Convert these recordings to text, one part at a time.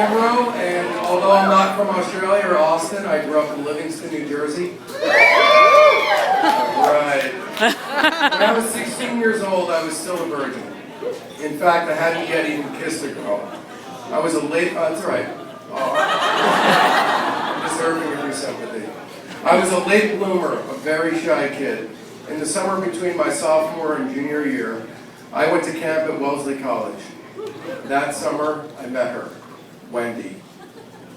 Gebroe, and although I'm not from Australia or Austin, I grew up in Livingston, New Jersey. Right. When I was 16 years old, I was still a virgin. In fact, I hadn't yet even kissed a girl. I was a late, that's all right. I'm deserving of your sympathy. I was a late bloomer, a very shy kid. In the summer between my sophomore and junior year, I went to camp at Wellesley College. That summer, I met her, Wendy.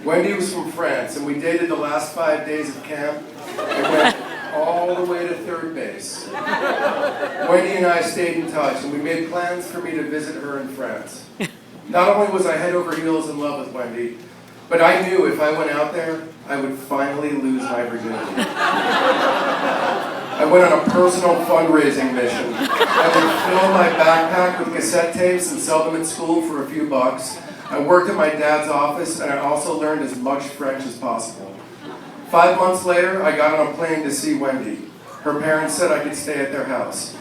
Wendy was from France, and we dated the last 5 days of camp and went all the way to third base. Wendy and I stayed in touch, and we made plans for me to visit her in France. Not only was I head over heels in love with Wendy, but I knew if I went out there, I would finally lose my virginity. I went on a personal fundraising mission. I would fill my backpack with cassette tapes and sell them at school for a few bucks. I worked at my dad's office, and I also learned as much French as possible. 5 months later, I got on a plane to see Wendy. Her parents said I could stay at their house.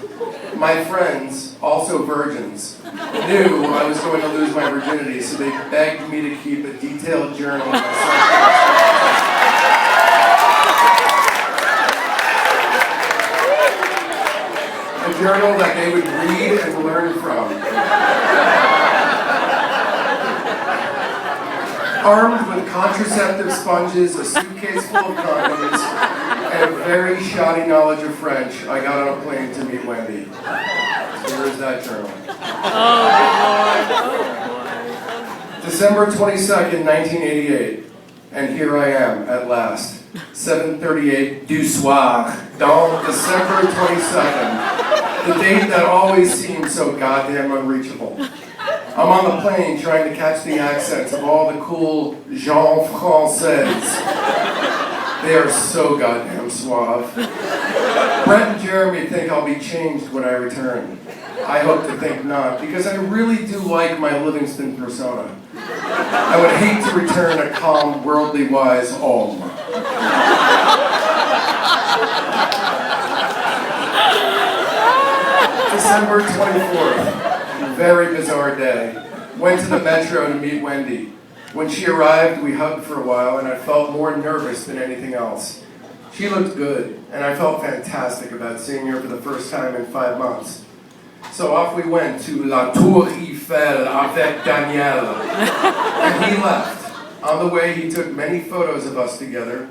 My friends, also virgins, knew I was going to lose my virginity, so they begged me to keep a detailed journal of myself. A journal that they would read and learn from. Armed with contraceptive sponges, a suitcase full of condoms, and a very shoddy knowledge of French, I got on a plane to meet Wendy. Here's that journal. Oh, good Lord. December 22nd, 1988. And here I am, at last. 7:38 du soir, dans December 22nd. The date that always seems so goddamn unreachable. I'm on the plane trying to catch the accents of all the cool gens français. They are so goddamn suave. Brett and Jeremy think I'll be changed when I return. I hope to think not, because I really do like my Livingston persona. I would hate to return a calm, worldly wise homme. December 24th. Very bizarre day. Went to the metro to meet Wendy. When she arrived, we hugged for a while, and I felt more nervous than anything else. She looked good, and I felt fantastic about seeing her for the first time in 5 months. So off we went to La Tour Eiffel avec Daniel. And he left. On the way, he took many photos of us together,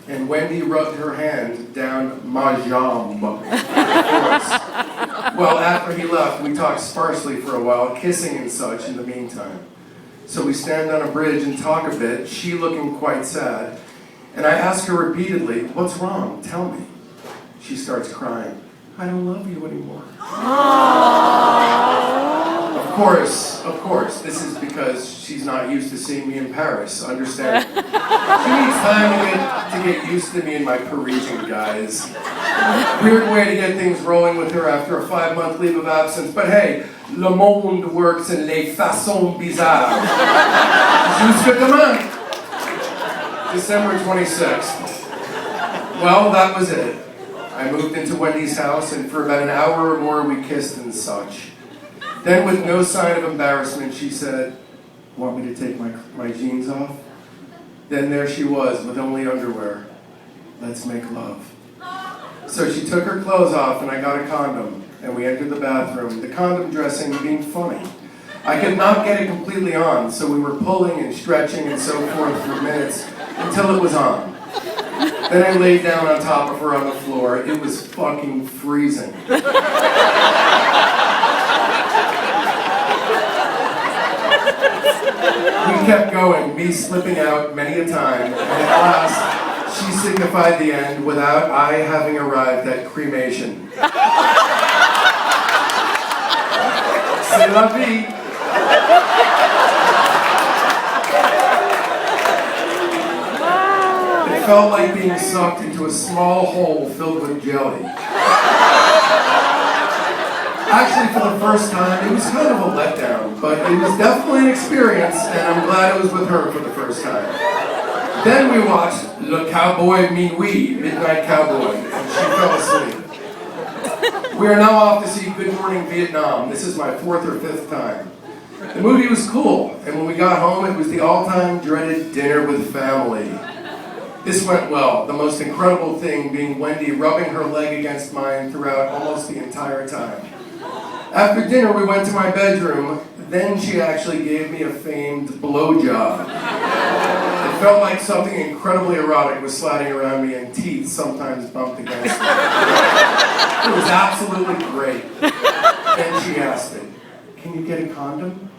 and Wendy rubbed her hand down ma jambe for us. Well, after he left, we talked sparsely for a while, kissing and such in the meantime. So we stand on a bridge and talk a bit, she looking quite sad, and I ask her repeatedly, "What's wrong? Tell me." She starts crying. "I don't love you anymore." Of course, this is because she's not used to seeing me in Paris, understand? She needs time to get used to me and my Parisian guys. Weird way to get things rolling with her after a 5-month leave of absence, but hey, le monde works in les façons bizarres. Jusque demain. December 26th. Well, that was it. I moved into Wendy's house, and for about an hour or more we kissed and such. Then, with no sign of embarrassment, she said, "Want me to take my jeans off?" Then there she was, with only underwear. "Let's make love." So she took her clothes off, and I got a condom, and we entered the bathroom, the condom dressing being funny. I could not get it completely on, so we were pulling and stretching and so forth for minutes until it was on. Then I laid down on top of her on the floor. It was fucking freezing. We kept going, me slipping out many a time, and at last, she signified the end without I having arrived at cremation. C'est la vie. It felt like being sucked into a small hole filled with jelly. Actually, for the first time, it was kind of a letdown, but it was definitely an experience, and I'm glad it was with her for the first time. Then we watched Le Cowboy Minuit, Midnight Cowboy, and she fell asleep. We are now off to see Good Morning Vietnam. This is my 4th or 5th time. The movie was cool, and when we got home, it was the all-time dreaded dinner with family. This went well, the most incredible thing being Wendy rubbing her leg against mine throughout almost the entire time. After dinner, we went to my bedroom. Then she actually gave me a famed blowjob. It felt like something incredibly erotic was sliding around me and teeth sometimes bumped against me. It was absolutely great. Then she asked me, "Can you get a condom?"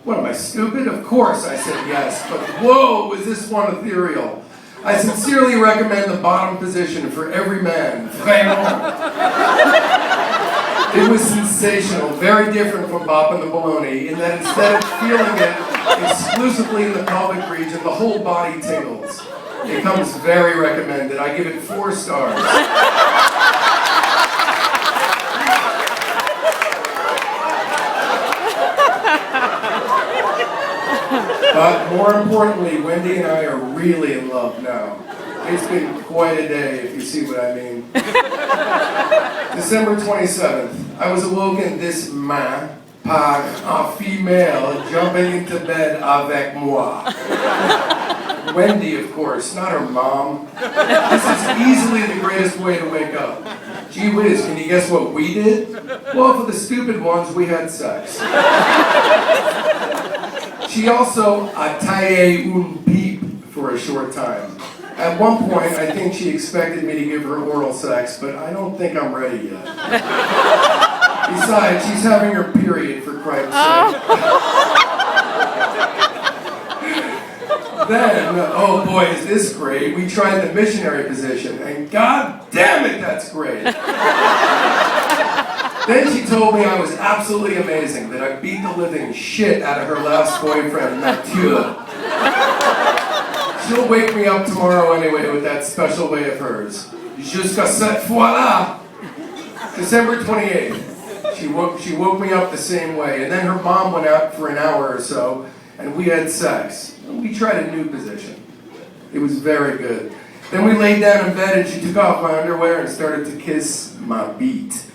What, am I stupid? Of course, I said yes, but whoa, was this one ethereal. I sincerely recommend the bottom position for every man. Vraiment. It was sensational, very different from bopping the baloney, in that instead of feeling it exclusively in the pelvic region, the whole body tingles. It comes very recommended. I give it 4 stars. But more importantly, Wendy and I are really in love now. It's been quite a day, if you see what I mean. December 27th, I was awoken this matin par a female jumping into bed avec moi. Wendy, of course, not her mom. This is easily the greatest way to wake up. Gee whiz, can you guess what we did? Well, for the stupid ones, we had sex. She also a taillé un pipe for a short time. At one point, I think she expected me to give her oral sex, but I don't think I'm ready yet. Besides, she's having her period, for Christ's sake. Then, oh boy, is this great, we tried the missionary position, and god damn it, that's great. Then she told me I was absolutely amazing, that I beat the living shit out of her last boyfriend, Mathieu. She'll wake me up tomorrow anyway with that special way of hers. Jusqu'à cette fois-là. December 28th. She woke me up the same way, and then her mom went out for an hour or so, and we had sex. We tried a new position. It was very good. Then we laid down in bed and she took off my underwear and started to kiss my beat.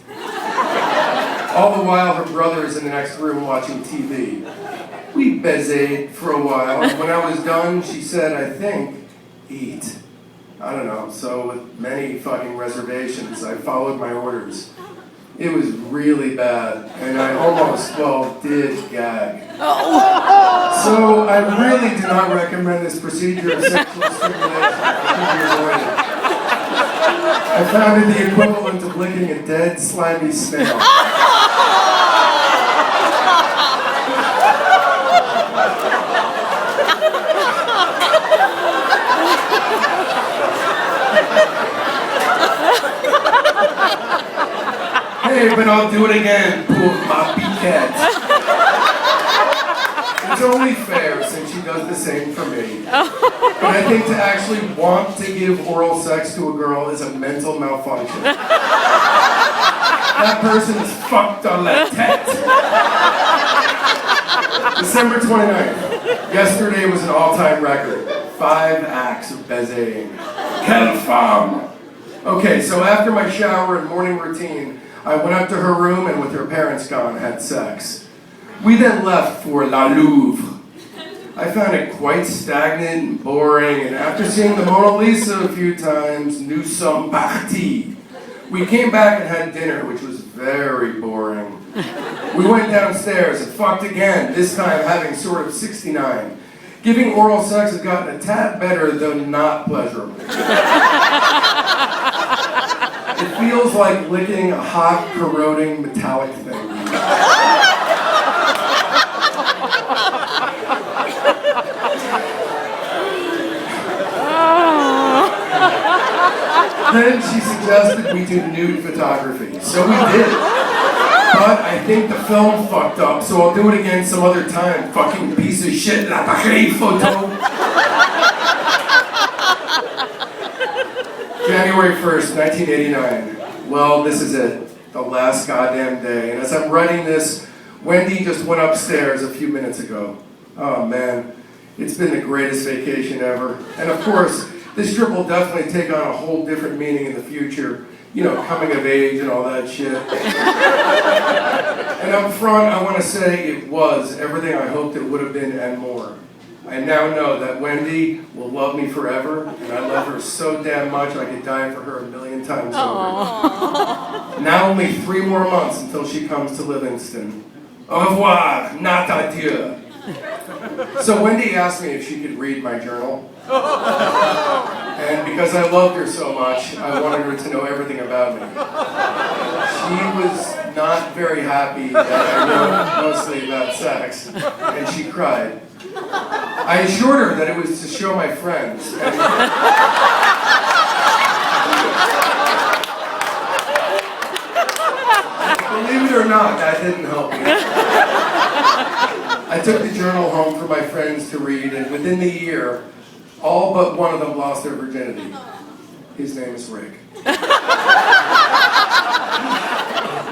All the while her brother is in the next room watching TV. We baised for a while, and when I was done, she said, I think, eat. I don't know, so with many fucking reservations, I followed my orders. It was really bad, and I almost, did gag. So I really do not recommend this procedure of sexual stimulation. I found it the equivalent of licking a dead, slimy snail. Hey, but I'll do it again, pour ma piquette. It's only fair since she does the same for me. But I think to actually want to give oral sex to a girl is a mental malfunction. That person is fucked on la tête. December 29th. Yesterday was an all-time record. 5 acts of baiser. Quelle femme! Okay, so after my shower and morning routine, I went up to her room and with her parents gone, had sex. We then left for La Louvre. I found it quite stagnant and boring, and after seeing the Mona Lisa a few times, nous sommes partis. We came back and had dinner, which was very boring. We went downstairs and fucked again, this time having sort of 69. Giving oral sex has gotten a tad better, though not pleasurable. It feels like licking a hot, corroding, metallic thing. Then she suggested we do nude photography, so we did. But I think the film fucked up, so I'll do it again some other time. Fucking piece of shit, l'appareil photo. January 1st, 1989. Well, this is it. The last goddamn day. And as I'm writing this, Wendy just went upstairs a few minutes ago. Oh man, it's been the greatest vacation ever. And of course, This trip will definitely take on a whole different meaning in the future. You know, coming of age and all that shit. And up front, I want to say it was everything I hoped it would have been and more. I now know that Wendy will love me forever, and I love her so damn much I could die for her 1,000,000 times over. Now only 3 more months until she comes to Livingston. Au revoir, not adieu. So Wendy asked me if she could read my journal. And because I loved her so much, I wanted her to know everything about me. She was not very happy that I wrote mostly about sex, and she cried. I assured her that it was to show my friends. Believe it or not, that didn't help me. I took the journal home for my friends to read, and within the year, all but one of them lost their virginity. His name is Rick.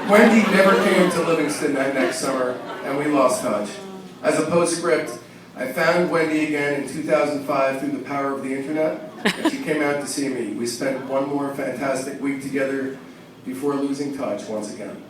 Wendy never came to Livingston that next summer, and we lost touch. As a postscript, I found Wendy again in 2005 through the power of the internet, and she came out to see me. We spent one more fantastic week together before losing touch once again.